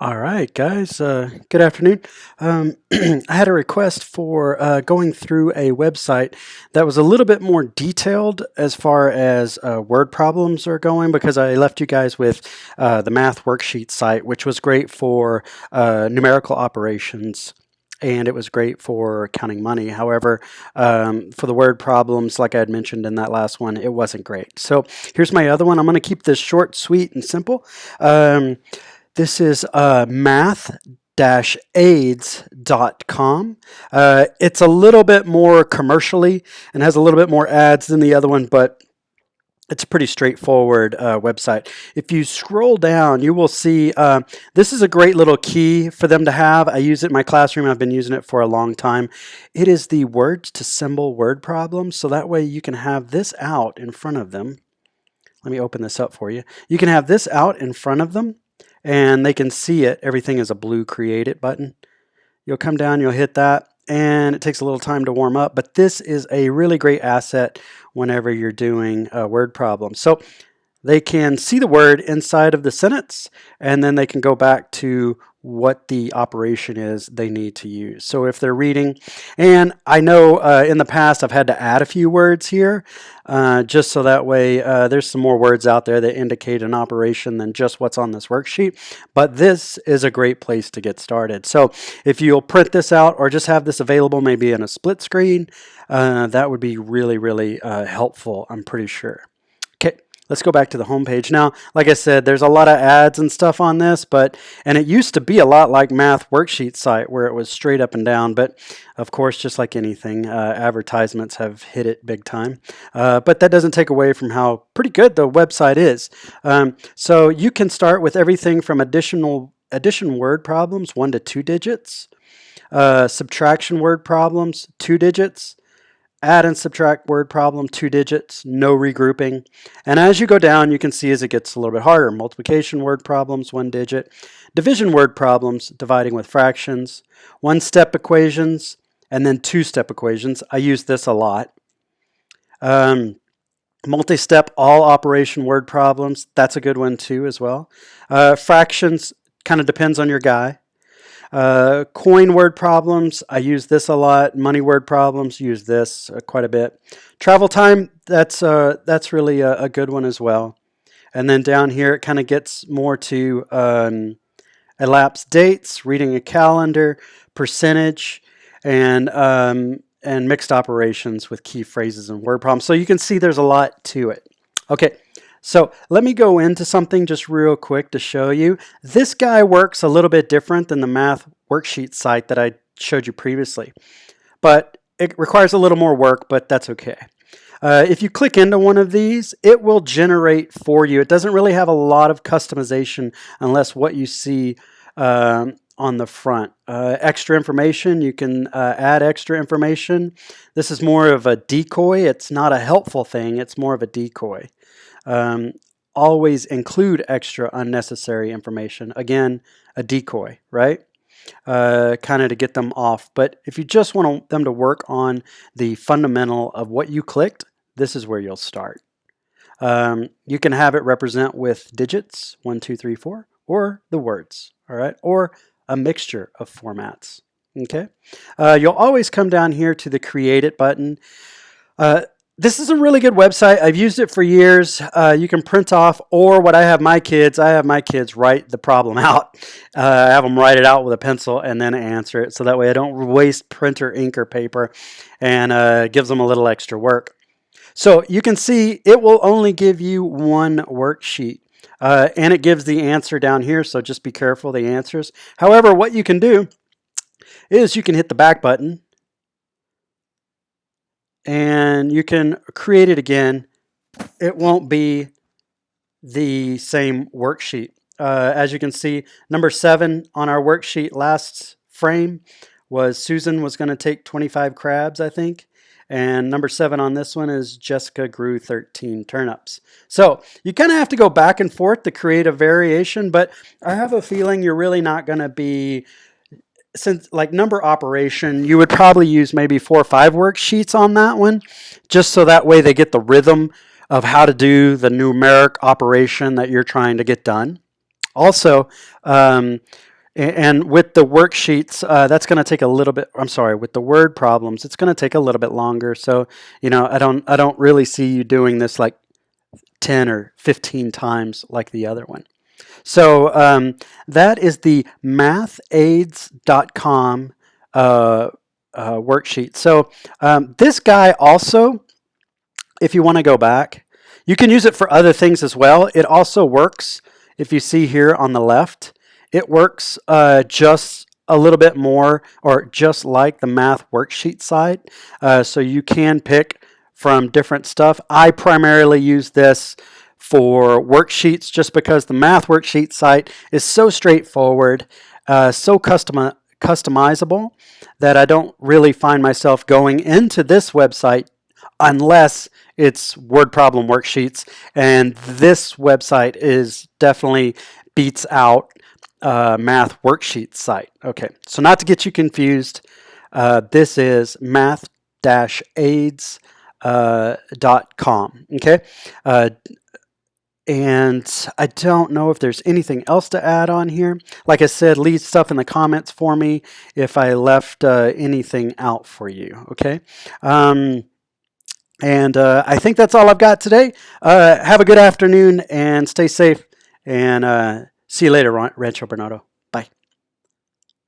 All right, guys. Good afternoon. I had a request for going through a website that was a little bit more detailed as far as word problems are going because I left you guys with the math worksheet site, which was great for numerical operations. And it was great for counting money. However, for the word problems, like I had mentioned in that last one, it wasn't great. So here's my other one. I'm going to keep this short, sweet, and simple. This is math-aids.com. It's a little bit more commercially and has a little bit more ads than the other one, but it's a pretty straightforward website. If you scroll down, you will see this is a great little key for them to have. I use it in my classroom. I've been using it for a long time. It is the words to symbol word problem, so that way you can have this out in front of them. Let me open this up for you. You can have this out in front of them and they can see it. Everything is a blue create it button. You'll come down, you'll hit that, and it takes a little time to warm up, but this is a really great asset whenever you're doing a word problem. So they can see the word inside of the sentence, and then they can go back to what the operation is they need to use. So if they're reading, and I know in the past I've had to add a few words here, just so that way there's some more words out there that indicate an operation than just what's on this worksheet. But this is a great place to get started. So if you'll print this out or just have this available maybe in a split screen, that would be really, really helpful, I'm pretty sure. Okay, let's go back to the home page. Now, like I said, there's a lot of ads and stuff on this, and it used to be a lot like Math Worksheet site where it was straight up and down, but of course, just like anything, advertisements have hit it big time. But that doesn't take away from how pretty good the website is. So you can start with everything from addition word problems, 1 to 2 digits, subtraction word problems, 2 digits, add and subtract word problem, 2 digits, no regrouping. And as you go down, you can see as it gets a little bit harder, multiplication word problems, 1 digit, division word problems, dividing with fractions, 1-step equations, and then 2-step equations. I use this a lot. Multi-step all operation word problems, that's a good one too as well. Fractions kind of depends on your guy. Coin word problems, I use this a lot. Money word problems, use this quite a bit. Travel time, that's really a good one as well. And then down here, it kind of gets more to elapsed dates, reading a calendar, percentage, and mixed operations with key phrases and word problems. So you can see there's a lot to it. Okay, so let me go into something just real quick to show you. This guy works a little bit different than the math worksheet site that I showed you previously. But it requires a little more work, but that's okay. If you click into one of these, it will generate for you. It doesn't really have a lot of customization unless what you see on the front. Extra information, you can add extra information. This is more of a decoy. It's not a helpful thing. It's more of a decoy. Always include extra unnecessary information. Again, a decoy, right? Kind of to get them off. But if you just want them to work on the fundamental of what you clicked, this is where you'll start. You can have it represent with digits, 1, 2, 3, 4, or the words, all right, or a mixture of formats. Okay, you'll always come down here to the Create It button. This is a really good website. I've used it for years. You can print off, or what I have my kids write the problem out. I have them write it out with a pencil and then answer it, so that way I don't waste printer ink or paper, and gives them a little extra work. So you can see it will only give you one worksheet. And it gives the answer down here, so just be careful the answers. However, what you can do is you can hit the back button and you can create it again. It won't be the same worksheet. As you can see, number 7 on our worksheet last frame was Susan was going to take 25 crabs, I think. And number 7 on this one is Jessica grew 13 turnips. So you kind of have to go back and forth to create a variation, but I have a feeling you're really not going to be, since like number operation, you would probably use maybe 4 or 5 worksheets on that one, just so that way they get the rhythm of how to do the numeric operation that you're trying to get done. Also, and with the worksheets, that's going to take a little bit. I'm sorry, with the word problems, it's going to take a little bit longer. So, I don't really see you doing this like 10 or 15 times like the other one. So that is the mathaids.com worksheet. So this guy also, if you want to go back, you can use it for other things as well. It also works, if you see here on the left, it works just a little bit more, or just like the math worksheet site. So you can pick from different stuff. I primarily use this for worksheets just because the math worksheet site is so straightforward, so customizable, that I don't really find myself going into this website unless it's word problem worksheets. And this website is definitely beats out math worksheet site. Okay, so not to get you confused, this is math-aids.com. Okay. And I don't know if there's anything else to add on here. Like I said, leave stuff in the comments for me if I left anything out for you. Okay. And I think that's all I've got today. Have a good afternoon and stay safe. And see you later, Rancho Bernardo.